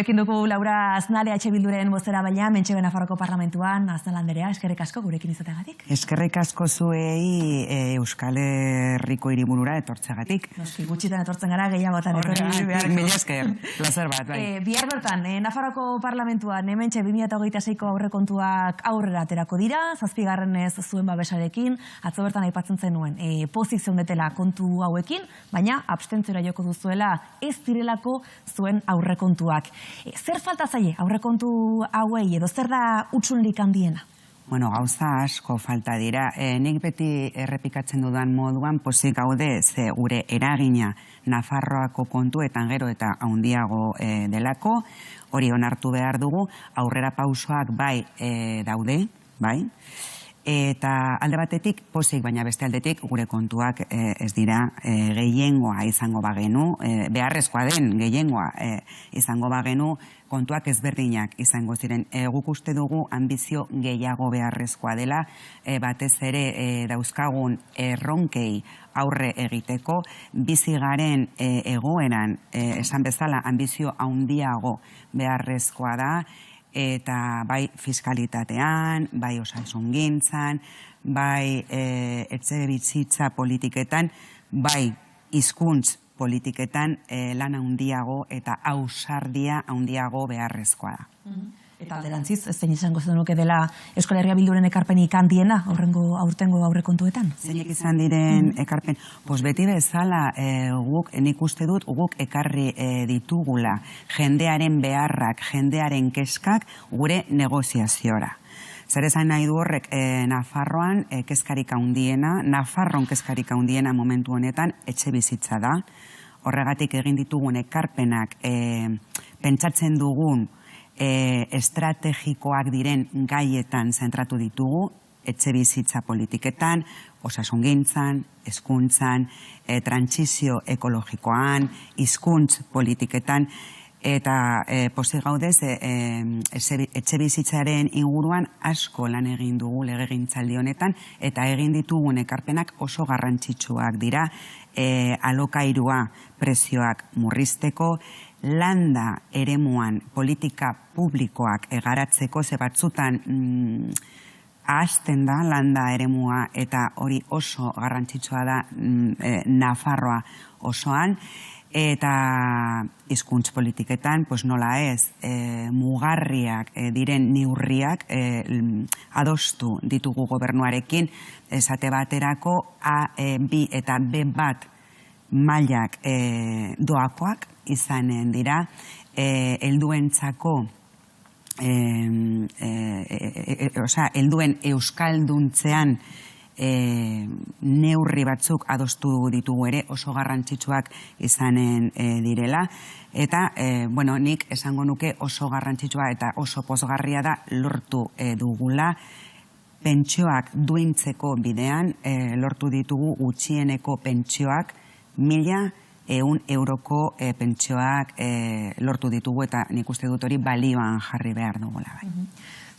Ekin dugu Laura Aznale Bilduren bozera baina, Mentxe Nafarroko Parlamentuan, Aznal Anderea, eskerrik asko gurekin izateagatik. Eskerrik asko zuei Euskal Herriko hiriburura etortzeagatik. Noski, gutxitan etortzen gara, gehiagotan etorri. Mila esker, plazer bat, bai. Bihar bertan, Nafarroko Parlamentuan, Mentxe 2026ko aurrekontuak aurrera aterako dira, 7. zuen babesarekin, atzo bertan aipatzen zenuen, pozik zeundetela kontu hauekin, baina abstentziora joko duzuela ez direlako zuen aurrekontuak. Zer falta zaie aurrekontu hauei edo zer da utsulik handiena? Bueno, gauza asko falta dira. Nik beti errepikatzen dudan moduan pozik gaude ze gure eragina Nafarroako kontuetan gero eta handiago delako, hori onartu behar dugu, aurrera pausoak bai daude, bai, eta alde batetik pozik, baina beste aldetik gure kontuak ez dira gehiengoa izango bagenu, beharrezkoa den gehiengoa izango bagenu, kontuak ezberdinak izango ziren. Guk uste dugu ambizio gehiago beharrezkoa dela, batez ere dauzkagun erronkei aurre egiteko, bizi garen egoeran, esan bezala, ambizio handiago beharrezkoa da, eta bai fiskalitatean, bai osasungintzan, bai etxebizitza politiketan, bai hizkuntz politiketan lan handiago eta ausardia handiago beharrezkoa da. Eta alderantziz, zein izango zenuke dela Euskal Herria Bilduren ekarpenik handiena aurtengo aurrekontuetan? Zeinek izan diren ekarpen? Beti bezala guk, nik uste dut, guk ekarri ditugula jendearen beharrak, jendearen keskak gure negoziaziora. Zer esan nahi du horrek Nafarroan kezkarik handiena, Nafarron kezkarik handiena momentu honetan etxe bizitza da. Horregatik egin ditugun ekarpenak pentsatzen dugun estrategikoak diren gaietan zentratu ditugu, etxe bizitza politiketan, osasungintzan, hezkuntzan, trantsizio ekologikoan, hizkuntz politiketan, eta pozik gaudez etxe bizitzaren inguruan asko lan egin dugu legegintzaldi honetan, eta egin ditugun ekarpenak oso garrantzitsuak dira, alokairua prezioak murrizteko, landa eremuan politika publikoak garatzeko, ze batzutan ahazten da landa eremua eta hori oso garrantzitsua da Nafarroa osoan, eta hizkuntz politiketan, nola ez, mugarriak diren neurriak adostu ditugu gobernuarekin, esate baterako A, B eta B1 mailak doakoak izanen dira, helduentzako, helduen euskalduntzean neurri batzuk adostu ditugu ere oso garrantzitsuak izanen direla, eta nik esango nuke oso garrantzitsua eta oso pozgarria da lortu dugula pentsioak duintzeko bidean, lortu ditugu gutxieneko pentsioak 1.100 euroko pentsioak lortu ditugu, eta nik uste dut hori balioan jarri behar dugula.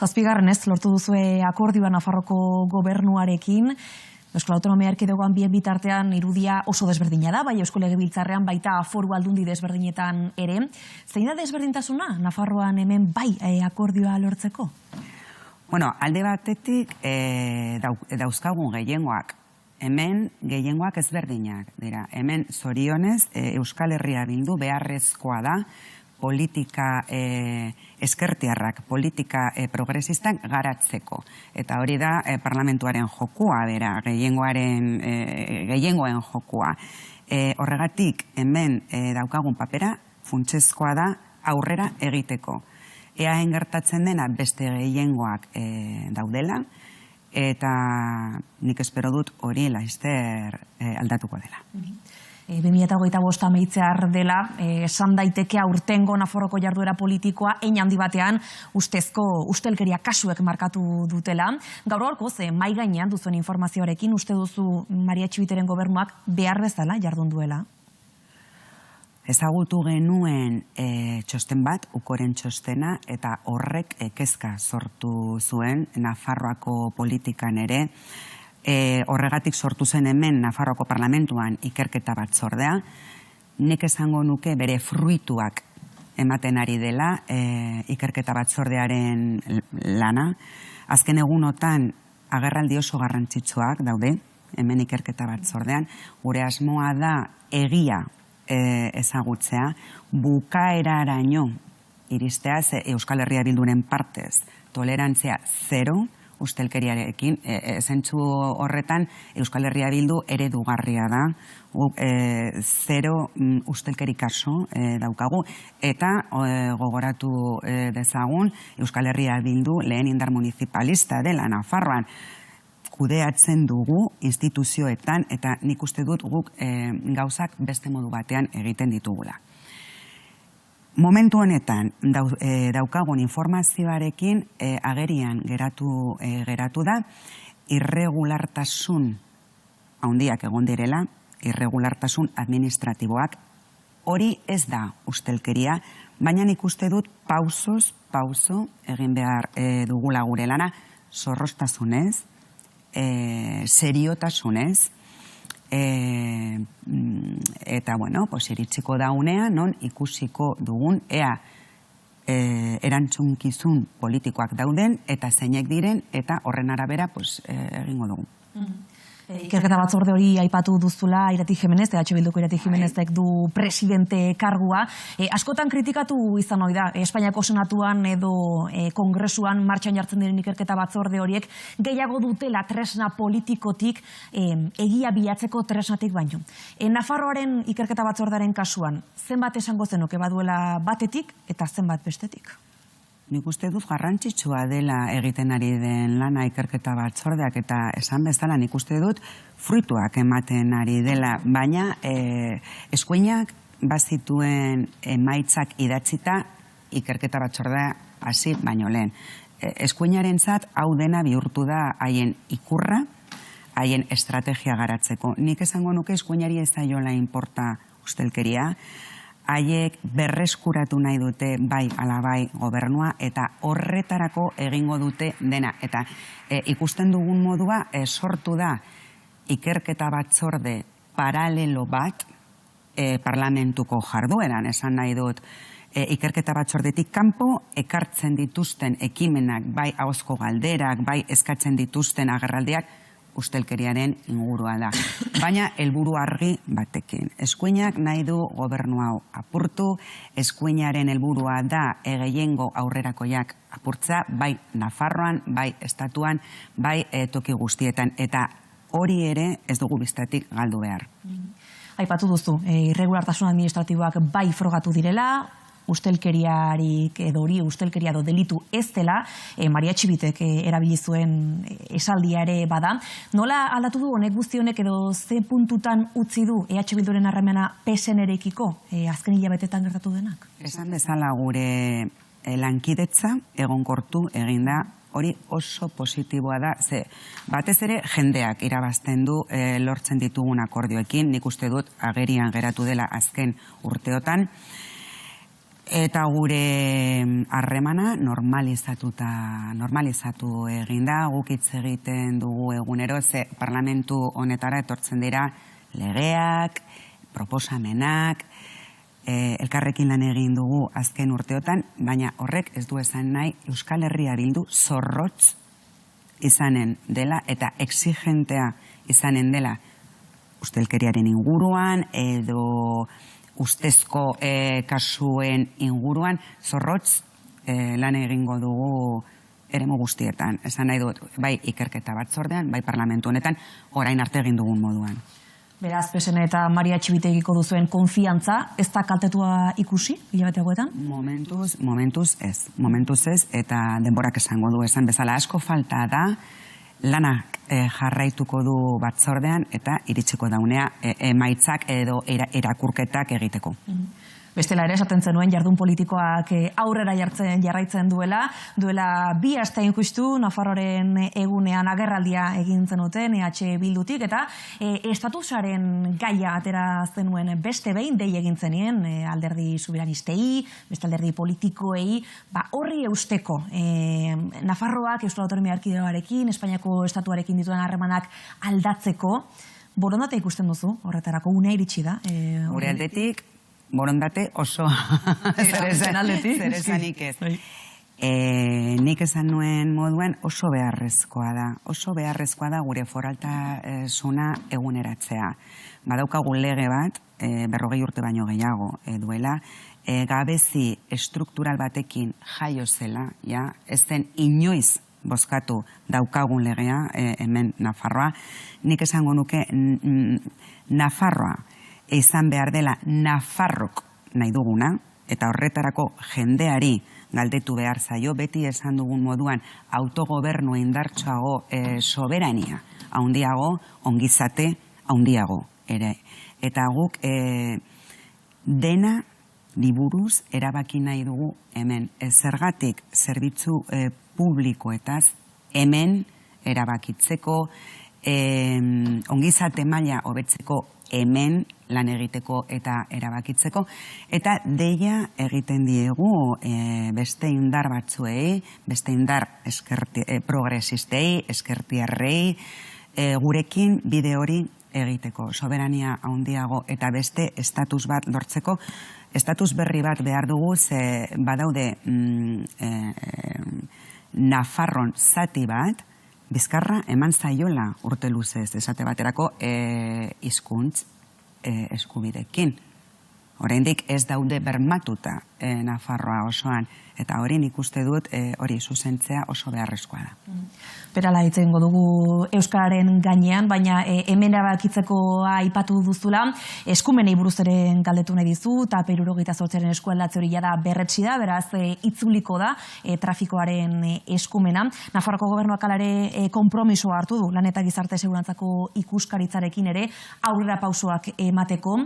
7. lortu duzue akordioa Nafarroko gobernuarekin, Euskal Autonomia Erkidegoan bien bitartean irudia oso desberdina da, bai Eusko Legebiltzarrean baita foru aldundi desberdinetan ere. Zein da desberdintasuna Nafarroan hemen bai akordioa lortzeko? Alde batetik dauzkagun gehiengoak. Hemen gehiengoak ezberdinak dira. Hemen zorionez Euskal Herria Bildu beharrezkoa da politika ezkertiarrak, politika progresistak garatzeko. Eta hori da parlamentuaren jokua, gehiengoen jokua. Horregatik hemen daukagun papera funtsezkoa da aurrera egiteko. Eaen gertatzen dena beste gehiengoak daudela, eta nik espero dut hori laster aldatuko dela. 2025 amaitzear dela, esan daiteke aurtengo Nafarroko jarduera politikoa hein handi batean ustezko ustelkeria kasuek markatu dutela. Gaur gaurkoz, mahai gainean duzuen informazioarekin uste duzu Maria Txibiteren gobernuak behar bezala jardun duela? Ezagutu genuen txosten bat, Ukoren txostena, eta horrek kezka sortu zuen Nafarroako politikan ere. Horregatik sortu zen hemen Nafarroako parlamentuan ikerketa batzordea. Nik esango nuke bere fruituak ematen ari dela ikerketa batzordearen lana. Azken egunotan agerraldi oso garrantzitsuak daude, hemen ikerketa batzordean. Gure asmoa da egia ezagutzea, bukaeraraino iristea, Euskal Herria Bilduren partez tolerantzia zero ustelkeriarekin, zentzu horretan Euskal Herria Bildu eredugarria da, zero ustelkeri kaso daukagu, eta gogoratu dezagun Euskal Herria Bildu lehen indar municipalista dela Nafarroan, kudeatzen dugu instituzioetan, eta nik uste dut guk gauzak beste modu batean egiten ditugula. Momentu honetan daukagun informazioarekin agerian geratu da irregulartasun handiak egon direla, irregulartasun administratiboak. Hori ez da ustelkeria, baina nik uste dut pauso egin behar dugula gure lana, zorroztasunez, seriotasunez, eta, bueno, iritsiko daunean, non ikusiko dugun, ea erantzunkizun politikoak dauden, eta zeinek diren, eta horren arabera egingo dugu. Ikerketa batzorde hori aipatu duzula Irati Jimenez, EH Bilduko Irati Jimenezek du presidente kargua. Askotan kritikatu izan hori da, Espainiako Senatuan edo Kongresuan martxan jartzen diren ikerketa batzorde horiek gehiago dutela tresna politikotik egia bilatzeko tresnatik baino. Nafarroaren ikerketa batzordearen kasuan, zenbat esango zenuke baduela batetik eta zenbat bestetik? Nik uste dut garrantzitsua dela egiten ari den lana ikerketa batzordeak, eta esan bezala nik uste dut fruituak ematen ari dela, baina eskuinak bazituen emaitzak idatzita ikerketa batzordea hasi baino lehen. Eskuinarentzat hau dena bihurtu da haien ikurra, haien estrategia garatzeko. Nik esango nuke eskuinari ez zaiola inporta ustelkeria, haiek berreskuratu nahi dute bai ala bai gobernua, eta horretarako egingo dute dena. Eta ikusten dugun modua sortu da ikerketa batzorde paralelo bat parlamentuko jardueran, esan nahi dut ikerketa batzordetik kanpo ekartzen dituzten ekimenak, bai ahozko galderak, bai eskatzen dituzten agerraldiak, ustelkeriaren ingurua da. Baina helburu argi batekin. Eskuinak nahi du gobernu hau apurtu, eskuinaren helburua da gehiengo aurrerakoiak apurtza, bai Nafarroan, bai estatuan, bai toki guztietan, eta hori ere ez dugu biztatik galdu behar. Aipatu duzu, irregulartasun administratiboak bai frogatu direla, ustelkeriarik edo hori ustelkeria edo delitu ez dela, Maria Txibitek erabili zuen esaldiare bada. Nola aldatu du honek guzti honek edo ze puntutan utzi du EH Bilduren harremana PSN-erekiko azken hilabetetan gertatu denak? Esan bezala gure lankidetza egonkortu egin da, hori oso positiboa da, ze batez ere jendeak irabazten du lortzen ditugun akordioekin, nik uste dut agerian geratu dela azken urteotan, eta gure harremana normalizatu egin da, guk hitz egiten dugu egunero, ze parlamentu honetara etortzen dira legeak, proposamenak, elkarrekin lan egin dugu azken urteotan, baina horrek ez du esan nahi Euskal Herria Bildu zorrotz izanen dela eta exigentea izanen dela ustelkeriaren inguruan edo ustezko kasuen inguruan, zorrotz lan egingo dugu eremu guztietan. Esan nahi dut, bai ikerketa batzordean, bai parlamentu honetan, orain arte egin dugun moduan. Beraz, PSN eta Maria Txibitekiko duzuen konfiantza, ez da kaltetua ikusi, hilabete hauetan? Momentuz ez, eta denborak esango du, esan bezala asko falta da, lanak jarraituko du batzordean eta iritsiko daunea emaitzak edo erakurketak egiteko. Bestela ere esaten zenuen jardun politikoak aurrera jarraitzen duela 2 aste justu Nafarroaren egunean agerraldia egin zenuten EH Bildutik, eta estatusaren gaia atera zenuen beste behin dei egin zenien alderdi soberanistei, beste alderdi politikoei, horri eusteko Nafarroak Euskal Autonomia Erkidegoarekin, Espainiako estatuarekin dituen harremanak aldatzeko, borondate ikusten duzu horretarako unea iritsi da? Gure aldetik borondate oso zeresanik ez. Nik esan nuen moduen oso beharrezkoa da gure foraltasuna eguneratzea. Badaukagu lege bat, 40 urte baino gehiago duela, gabezi estruktural batekin jaio zela, ez den inoiz bozkatu daukagun legea, hemen Nafarroa. Nik esango nuke Nafarroa izan behar dela Nafarrok nahi duguna, eta horretarako jendeari galdetu behar zaio, beti esan dugun moduan autogobernu indartsuago, soberania handiago, ongizate handiago ere. Eta guk dena liburuz erabaki nahi dugu hemen. Zergatik zerbitzu publikoetaz hemen erabakitzeko, ongizate maila hobetzeko hemen lan egiteko eta erabakitzeko, eta deia egiten diegu beste indar batzuei, beste indar progresistei, eskertiarrei, gurekin bide hori egiteko, soberania handiago eta beste estatus bat lortzeko. Estatus berri bat behar dugu, ze badaude Nafarron zati bat, Bizkarra eman zaiola urte luzez, esate baterako hizkuntz eskubidekin. Oraindik ez daude bermatuta Nafarroa osoan, eta hori nik uste dut hori zuzentzea oso beharrezkoa da. Berala hitzengo dugu euskararen gainean, baina hemen erabakitzeko aipatu duzula, eskumenei buruz ere galdetu nahi dizu, eta 78aren eskualdatze hori da berretsi da, beraz itzuliko da trafikoaren eskumena. Nafarroako gobernuak alare konpromisoa hartu du, lan eta gizarte segurantzako ikuskaritzarekin ere, aurrera pausoak emateko,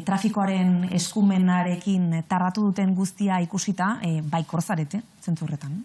trafikoaren eskumenarekin tarratu duten guztia ikusita, baikor zarete, zentzurretan.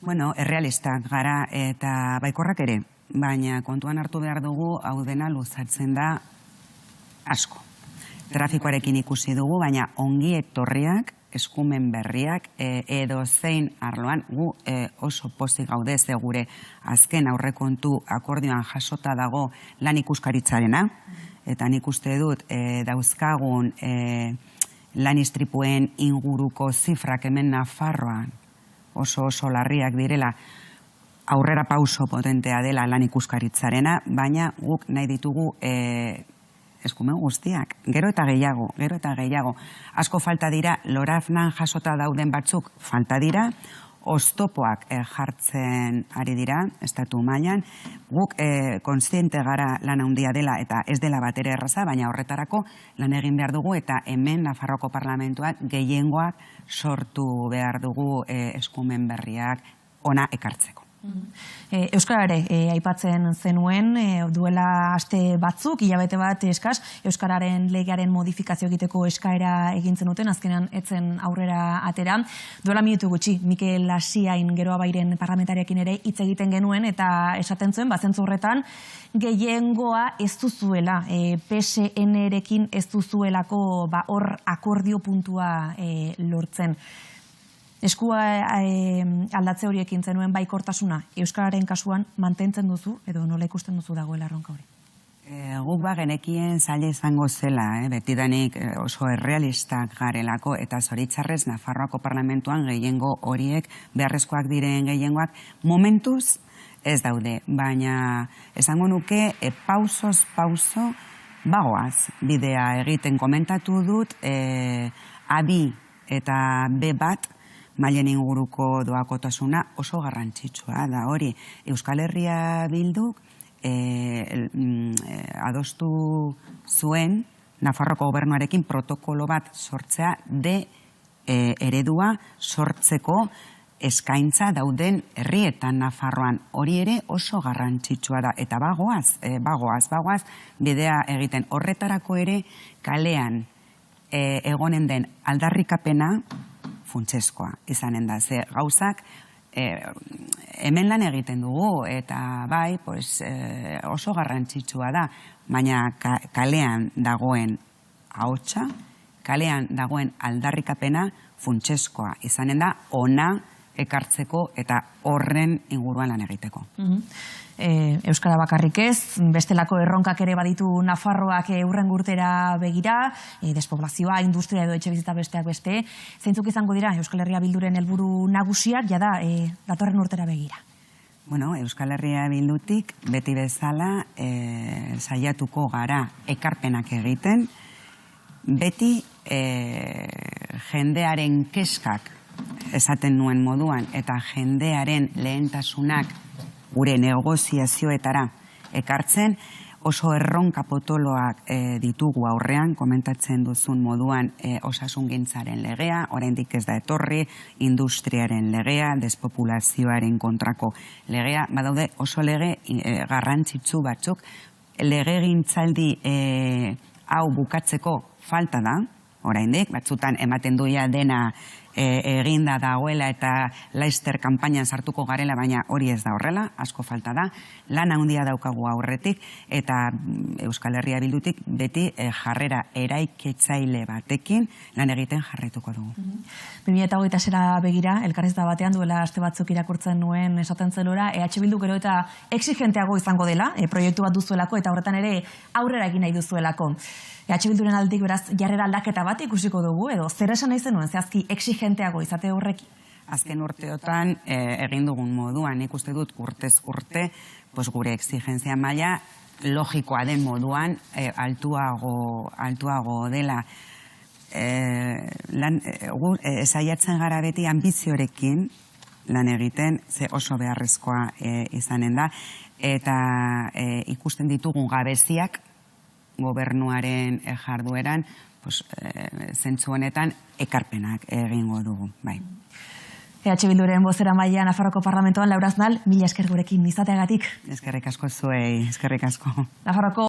Bueno, errealistak gara eta baikorrak ere, baina kontuan hartu behar dugu hau dena luzatzen da asko. Trafikoarekin ikusi dugu, baina ongi etorriak, eskumen berriak, edo zein arloan, gu oso pozik gaude ze gure azken aurrekontu akordioan jasota dago lan ikuskaritzarena, eta nik uste dut dauzkagun lan istripuen inguruko zifrak hemen Nafarroan oso larriak direla, aurrera pauso potentea dela lan ikuskaritzarena, baina guk nahi ditugu eskumen guztiak, gero eta gehiago. Asko falta dira, Lorafnan jasota dauden batzuk falta dira, oztopoak jartzen ari dira, estatu mailan. Guk kontziente gara lan handia dela eta ez dela batere erraza, baina horretarako lan egin behar dugu eta hemen Nafarroako parlamentuak gehiengoak sortu behar dugu eskumen berriak ona ekartzeko. Euskara ere aipatzen zenuen, duela aste batzuk, hilabete bat eskas, Euskararen legearen modifikazio egiteko eskaera egin zenuten, azkenean etzen aurrera atera. Duela minutu gutxi, Mikel Asiain Geroa Bairen parlamentariakin ere hitz egiten genuen, eta esaten zuen, zentzu horretan, gehiengoa ez duzuela, PSN-erekin ez duzuelako hor akordio puntua lortzen. Eskua aldatze horiekin zenuen baikortasuna, Euskararen kasuan mantentzen duzu, edo nola ikusten duzu dagoela erronka hori? Guk genekien zaila izango zela, betidanik oso errealistak garelako, eta zoritzarrez Nafarroako parlamentuan gehiengo horiek, beharrezkoak diren gehiengoak, momentuz ez daude, baina esango nuke pausoz pauso bagoaz bidea egiten. Komentatu dut A2 eta B1 mailen inguruko doakotasuna oso garrantzitsua da hori. Euskal Herria Bilduk adostu zuen Nafarroako gobernuarekin protokolo bat sortzea eredua sortzeko eskaintza dauden herrietan Nafarroan. Hori ere oso garrantzitsua da. Eta bagoaz bidea egiten. Horretarako ere kalean egonen den aldarrikapena funtseskoa izanen da. Ze gauzak hemen lan egiten dugu eta bai oso garrantzitsua da, baina kalean dagoen ahotsa, kalean dagoen aldarrikapena funtseskoa izanen da, ona ekartzeko eta horren inguruan lan egiteko. Euskara bakarrik ez, bestelako erronkak ere baditu Nafarroak hurrengo urtera begira, despoblazioa, industria edo etxebizitza besteak beste. Zeintzuk izango dira Euskal Herria Bilduren helburu nagusiak, jada, datorren urtera begira? Bueno, Euskal Herria Bildutik beti bezala saiatuko gara ekarpenak egiten, beti jendearen keskak esaten nuen moduan eta jendearen lehentasunak gure negoziazioetara ekartzen, oso erronka potoloak ditugu aurrean, komentatzen duzun moduan osasungintzaren legea, oraindik ez da etorri, industriaren legea, despopulazioaren kontrako legea, badaude oso lege garrantzitsu batzuk, legegintzaldi hau bukatzeko falta da, oraindik, batzutan ematen duia dena eginda dagoela eta Laster kanpainan sartuko garela, baina hori ez da horrela, asko falta da, lan handia daukagu aurretik, eta Euskal Herria Bildutik beti jarrera eraikitzaile batekin lan egiten jarraituko dugu. 2026 begira, elkarrizketa batean duela aste batzuk irakurtzen nuen esaten zelora, EH Bildu gero eta exigenteago izango dela, proiektu bat duzuelako eta horretan ere aurrera egin nahi duzuelako. EH Bilduren aldetik beraz jarrera aldaketa bat ikusiko dugu, edo zer esan nahi zenuen, zehazki exigenteago izate horrekin? Azken urteotan egin dugun moduan, ikuste dut urtez urte, gure exigentzia maila logikoa den moduan altuago dela. Saiatzen gara beti ambiziorekin lan egiten, ze oso beharrezkoa izanen da, eta ikusten ditugun gabeziak gobernuaren jardueran, zentzu honetan ekarpenak egingo dugu, bai. EH Bilduren bozeramailea Nafarroko Parlamentoan, Laura Aznal, mila esker gurekin izateagatik. Eskerrik asko zuei, eskerrik asko. Nafarroko